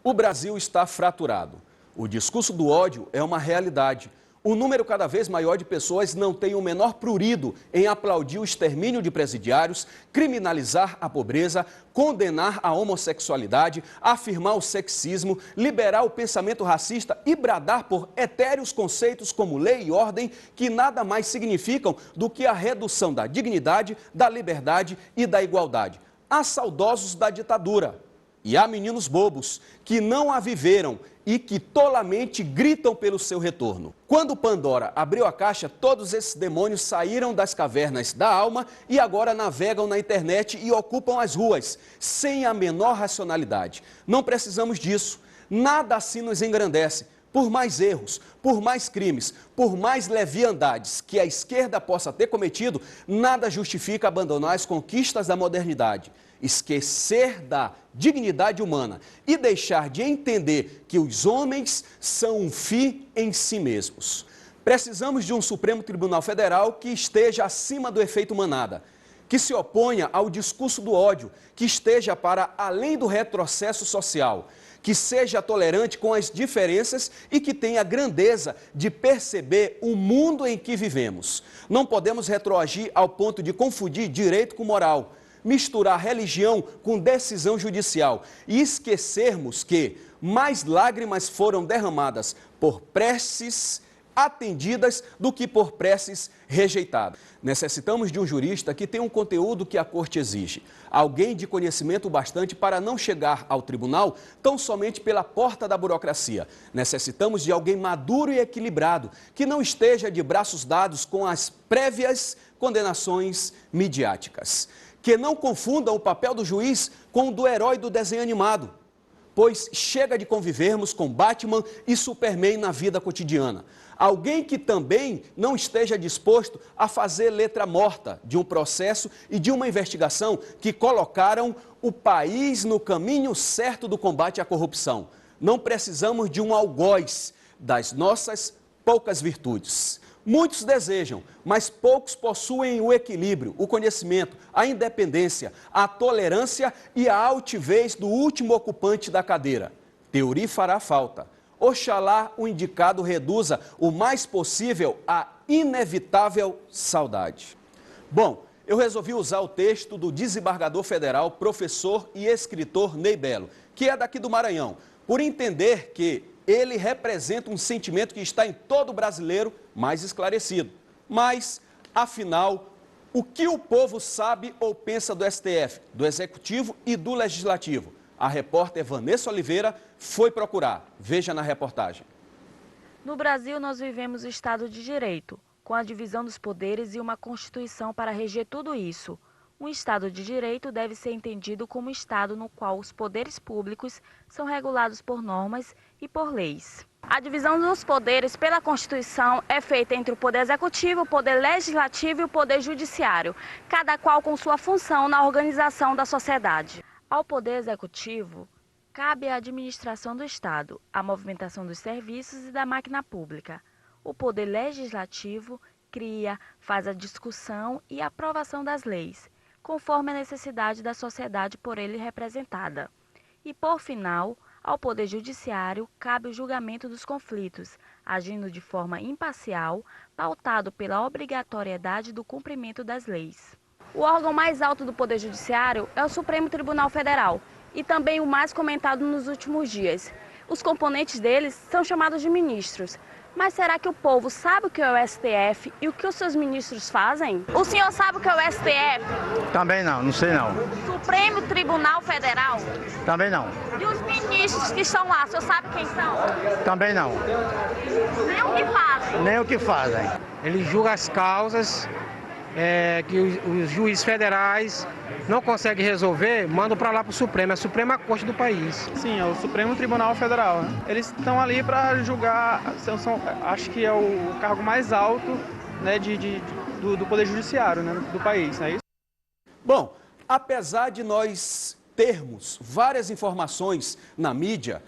O Brasil está fraturado. O discurso do ódio é uma realidade. O número cada vez maior de pessoas não tem o menor prurido em aplaudir o extermínio de presidiários, criminalizar a pobreza, condenar a homossexualidade, afirmar o sexismo, liberar o pensamento racista e bradar por etéreos conceitos como lei e ordem que nada mais significam do que a redução da dignidade, da liberdade e da igualdade. Há saudosos da ditadura. E há meninos bobos que não a viveram e que tolamente gritam pelo seu retorno. Quando Pandora abriu a caixa, todos esses demônios saíram das cavernas da alma e agora navegam na internet e ocupam as ruas, sem a menor racionalidade. Não precisamos disso. Nada assim nos engrandece. Por mais erros, por mais crimes, por mais leviandades que a esquerda possa ter cometido, nada justifica abandonar as conquistas da modernidade. Esquecer da dignidade humana e deixar de entender que os homens são um fim em si mesmos. Precisamos de um Supremo Tribunal Federal que esteja acima do efeito manada, que se oponha ao discurso do ódio, que esteja para além do retrocesso social, que seja tolerante com as diferenças e que tenha a grandeza de perceber o mundo em que vivemos. Não podemos retroagir ao ponto de confundir direito com moral, misturar religião com decisão judicial e esquecermos que mais lágrimas foram derramadas por preces atendidas do que por preces rejeitadas. Necessitamos de um jurista que tenha um conteúdo que a corte exige. Alguém de conhecimento bastante para não chegar ao tribunal tão somente pela porta da burocracia. Necessitamos de alguém maduro e equilibrado, que não esteja de braços dados com as prévias condenações midiáticas. Que não confundam o papel do juiz com o do herói do desenho animado, pois chega de convivermos com Batman e Superman na vida cotidiana. Alguém que também não esteja disposto a fazer letra morta de um processo e de uma investigação que colocaram o país no caminho certo do combate à corrupção. Não precisamos de um algoz das nossas poucas virtudes. Muitos desejam, mas poucos possuem o equilíbrio, o conhecimento, a independência, a tolerância e a altivez do último ocupante da cadeira. Teoria fará falta. Oxalá o indicado reduza o mais possível a inevitável saudade. Bom, eu resolvi usar o texto do desembargador federal, professor e escritor Ney Belo, que é daqui do Maranhão, por entender que ele representa um sentimento que está em todo brasileiro mais esclarecido. Mas, afinal, o que o povo sabe ou pensa do STF, do Executivo e do Legislativo? A repórter Vanessa Oliveira foi procurar. Veja na reportagem. No Brasil, nós vivemos o Estado de Direito, com a divisão dos poderes e uma Constituição para reger tudo isso. Um Estado de Direito deve ser entendido como um Estado no qual os poderes públicos são regulados por normas e por leis. A divisão dos poderes pela Constituição é feita entre o Poder Executivo, o Poder Legislativo e o Poder Judiciário, cada qual com sua função na organização da sociedade. Ao Poder Executivo, cabe a administração do Estado, a movimentação dos serviços e da máquina pública. O Poder Legislativo cria, faz a discussão e aprovação das leis, conforme a necessidade da sociedade por ele representada. E, por final, ao Poder Judiciário cabe o julgamento dos conflitos, agindo de forma imparcial, pautado pela obrigatoriedade do cumprimento das leis. O órgão mais alto do Poder Judiciário é o Supremo Tribunal Federal e também o mais comentado nos últimos dias. Os componentes deles são chamados de ministros. Mas será que o povo sabe o que é o STF e o que os seus ministros fazem? O senhor sabe o que é o STF? Também não sei não. Supremo Tribunal Federal? Também não. E os ministros que estão lá, o senhor sabe quem são? Também não. Nem o que fazem? Nem o que fazem. Ele julga as causas que os juízes federais não conseguem resolver, mandam para lá para o Supremo. É a Suprema Corte do país. Sim, é o Supremo Tribunal Federal, né? Eles estão ali para julgar, acho que é o cargo mais alto, né, do Poder Judiciário, né, do país, não é isso? Bom, apesar de nós termos várias informações na mídia,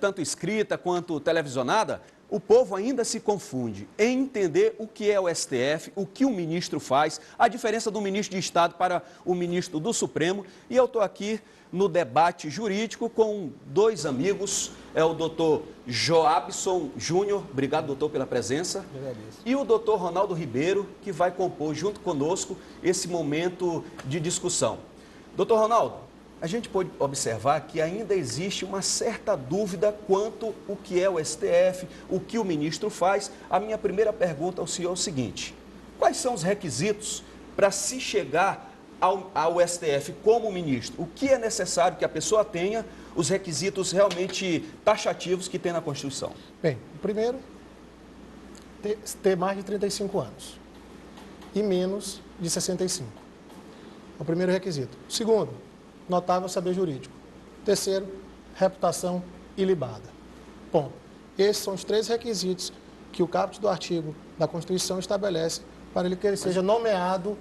tanto escrita quanto televisionada, O povo ainda se confunde em entender o que é o STF, o que o ministro faz, a diferença do ministro de Estado para o ministro do Supremo. E eu estou aqui no debate jurídico com dois amigos, é o doutor Joabson Júnior, obrigado, doutor, pela presença, e o doutor Ronaldo Ribeiro, que vai compor junto conosco esse momento de discussão. Doutor Ronaldo, a gente pode observar que ainda existe uma certa dúvida quanto o que é o STF, o que o ministro faz. A minha primeira pergunta ao senhor é o seguinte: quais são os requisitos para se chegar ao STF como ministro? O que é necessário que a pessoa tenha, os requisitos realmente taxativos que tem na Constituição? Bem, primeiro, ter mais de 35 anos e menos de 65. É o primeiro requisito. Segundo, notável saber jurídico. Terceiro, reputação ilibada. Ponto. Esses são os 3 requisitos que o caput do artigo da Constituição estabelece para que ele seja nomeado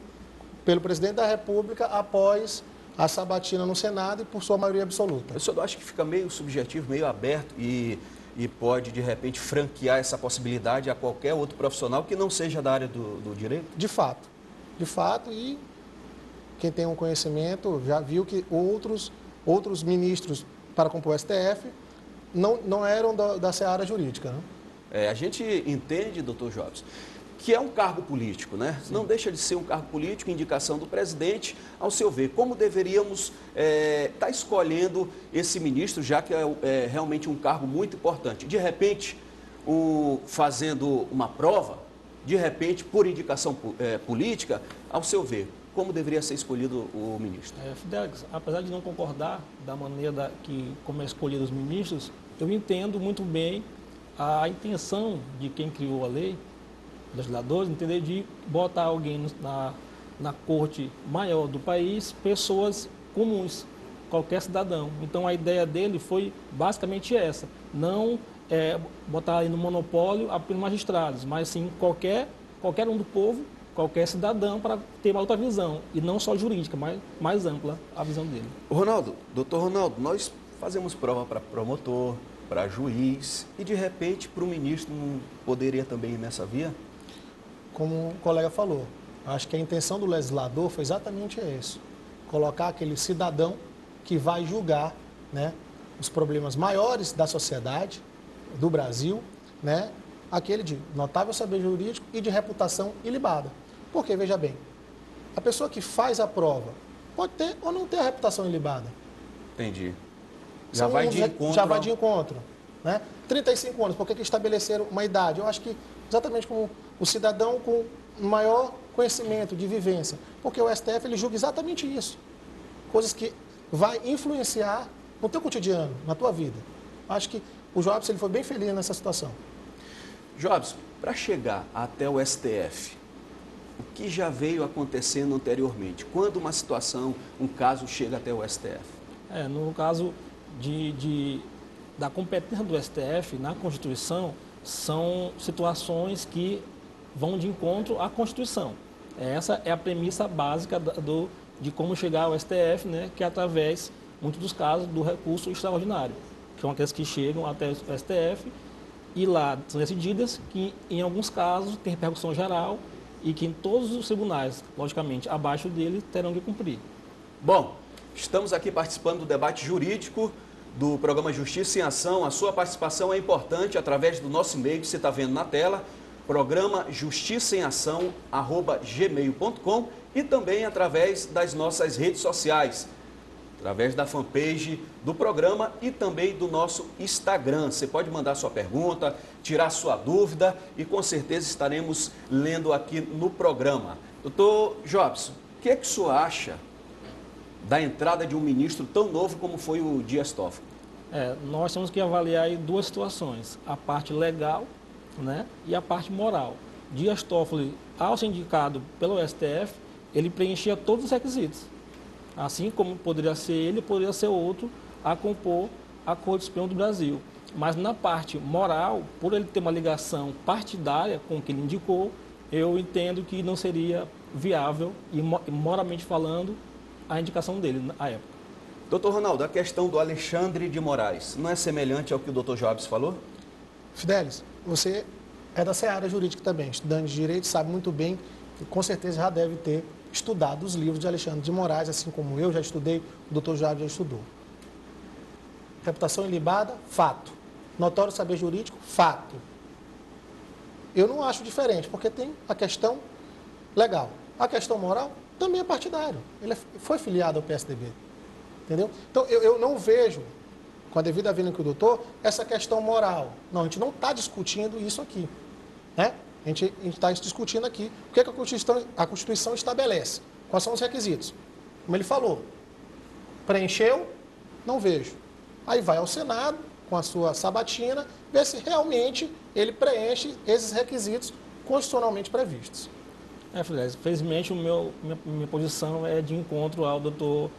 pelo presidente da República após a sabatina no Senado e por sua maioria absoluta. O senhor acha que fica meio subjetivo, meio aberto e pode, de repente, franquear essa possibilidade a qualquer outro profissional que não seja da área do direito? De fato, e quem tem um conhecimento já viu que outros ministros para compor o STF não eram da seara jurídica. Né? A gente entende, doutor Jobs, que é um cargo político, né? Sim. Não deixa de ser um cargo político, indicação do presidente. Ao seu ver, como deveríamos estar escolhendo esse ministro, já que é realmente um cargo muito importante? De repente, fazendo uma prova, de repente, por indicação política, ao seu ver, como deveria ser escolhido o ministro? Fidelis, apesar de não concordar da maneira como é escolhido os ministros, eu entendo muito bem a intenção de quem criou a lei, legisladores, entender, de botar alguém na corte maior do país, pessoas comuns, qualquer cidadão. Então a ideia dele foi basicamente essa, não botar aí no monopólio apenas magistrados, mas sim qualquer um do povo, qualquer cidadão, para ter uma outra visão, e não só jurídica, mas mais ampla a visão dele. Doutor Ronaldo, nós fazemos prova para promotor, para juiz, e de repente para o ministro não poderia também ir nessa via? Como o colega falou, acho que a intenção do legislador foi exatamente isso, colocar aquele cidadão que vai julgar, né, os problemas maiores da sociedade, do Brasil, né, aquele de notável saber jurídico e de reputação ilibada. Porque, veja bem, a pessoa que faz a prova pode ter ou não ter a reputação ilibada. Entendi. Já vai de encontro. Já vai de encontro. Né? 35 anos, por que estabeleceram uma idade? Eu acho que exatamente como o cidadão com maior conhecimento de vivência, porque o STF ele julga exatamente isso, coisas que vai influenciar no teu cotidiano, na tua vida. Acho que o Jobs ele foi bem feliz nessa situação. Jobs, para chegar até o STF, o que já veio acontecendo anteriormente? Quando uma situação, um caso chega até o STF? No caso da competência do STF na Constituição, são situações que vão de encontro à Constituição. Essa é a premissa básica de como chegar ao STF, né, que é através, muitos dos casos, do recurso extraordinário, que são aqueles que chegam até o STF e lá são decididas que, em alguns casos, tem repercussão geral e que em todos os tribunais, logicamente, abaixo dele, terão que cumprir. Bom, estamos aqui participando do debate jurídico do programa Justiça em Ação. A sua participação é importante através do nosso e-mail que você está vendo na tela, programa justiçaemação@gmail.com, e também através das nossas redes sociais, através da fanpage do programa e também do nosso Instagram. Você pode mandar sua pergunta, tirar sua dúvida e com certeza estaremos lendo aqui no programa. Doutor Jobson, o que é que o senhor acha da entrada de um ministro tão novo como foi o Dias Toffoli? Nós temos que avaliar aí 2 situações, a parte legal, né, e a parte moral. Dias Toffoli, ao ser indicado pelo STF, ele preenchia todos os requisitos. Assim como poderia ser ele, poderia ser outro a compor a Corte Suprema do Brasil. Mas na parte moral, por ele ter uma ligação partidária com o que ele indicou, eu entendo que não seria viável, e moralmente falando, a indicação dele na época. Doutor Ronaldo, a questão do Alexandre de Moraes não é semelhante ao que o doutor Jobs falou? Fidelis, você é da seara jurídica também, estudante de direito, sabe muito bem que com certeza já deve ter estudado os livros de Alexandre de Moraes, assim como eu já estudei, o doutor Joab já estudou. Reputação ilibada, fato. Notório saber jurídico, fato. Eu não acho diferente, porque tem a questão legal. A questão moral também é partidário. Ele foi filiado ao PSDB. Entendeu? Então, eu não vejo, com a devida vênia do doutor, essa questão moral. Não, a gente não está discutindo isso aqui. Né? A gente está discutindo aqui o que a Constituição estabelece. Quais são os requisitos? Como ele falou, preencheu, não vejo. Aí vai ao Senado, com a sua sabatina, ver se realmente ele preenche esses requisitos constitucionalmente previstos. Felizmente, minha posição é de encontro ao doutor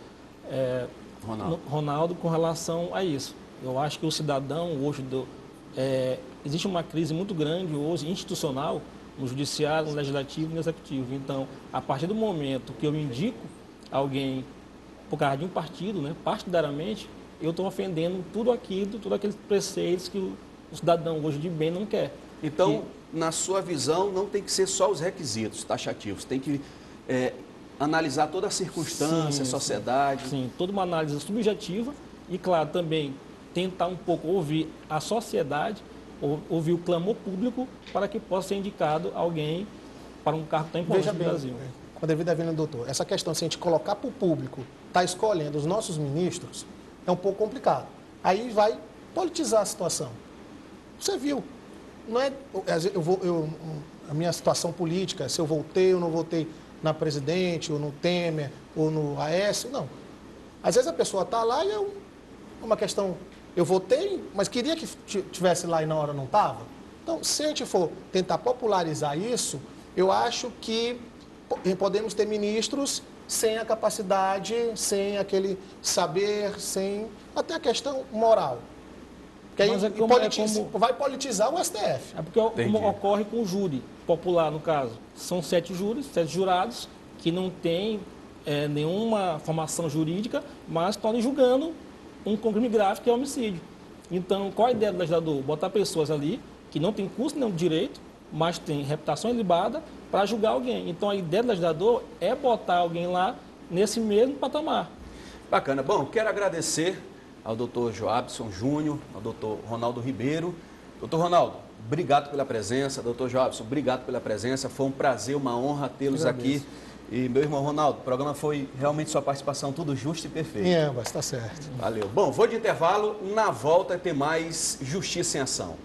Ronaldo com relação a isso. Eu acho que o cidadão hoje, existe uma crise muito grande hoje, institucional, no judiciário, no legislativo e no executivo. Então, a partir do momento que eu indico alguém por causa de um partido, né, partidariamente, eu estou ofendendo tudo aqueles preceitos que o cidadão hoje de bem não quer. Então, na sua visão, não tem que ser só os requisitos taxativos, tem que analisar toda a circunstância, a sociedade. Sim, toda uma análise subjetiva e, claro, também tentar um pouco ouvir a sociedade, ouvir o clamor público para que possa ser indicado alguém para um cargo tão importante no Brasil. Com a devida vênia, doutor, essa questão, se a gente colocar para o público, está escolhendo os nossos ministros, é um pouco complicado. Aí vai politizar a situação. Você viu, não é, a minha situação política, se eu votei ou não votei na presidente, ou no Temer, ou no Aécio, não. Às vezes a pessoa está lá e é uma questão, eu votei, mas queria que tivesse lá e na hora não estava. Então, se a gente for tentar popularizar isso, eu acho que podemos ter ministros sem a capacidade, sem aquele saber, sem até a questão moral. Que aí vai politizar o STF. É porque como ocorre com o júri popular, no caso. São 7 jurados, que não têm nenhuma formação jurídica, mas estão ali julgando um crime grave que é homicídio. Então, qual a ideia do legislador? Botar pessoas ali que não têm curso nenhum de direito, mas têm reputação ilibada, para julgar alguém. Então, a ideia do legislador é botar alguém lá nesse mesmo patamar. Bacana. Bom, quero agradecer ao doutor Joabson Júnior, ao doutor Ronaldo Ribeiro. Doutor Ronaldo, obrigado pela presença. Doutor Joabson, obrigado pela presença. Foi um prazer, uma honra tê-los aqui. E, meu irmão Ronaldo, o programa foi realmente sua participação, tudo justo e perfeito. Em ambas, está certo. Valeu. Bom, vou de intervalo. Na volta tem mais Justiça em Ação.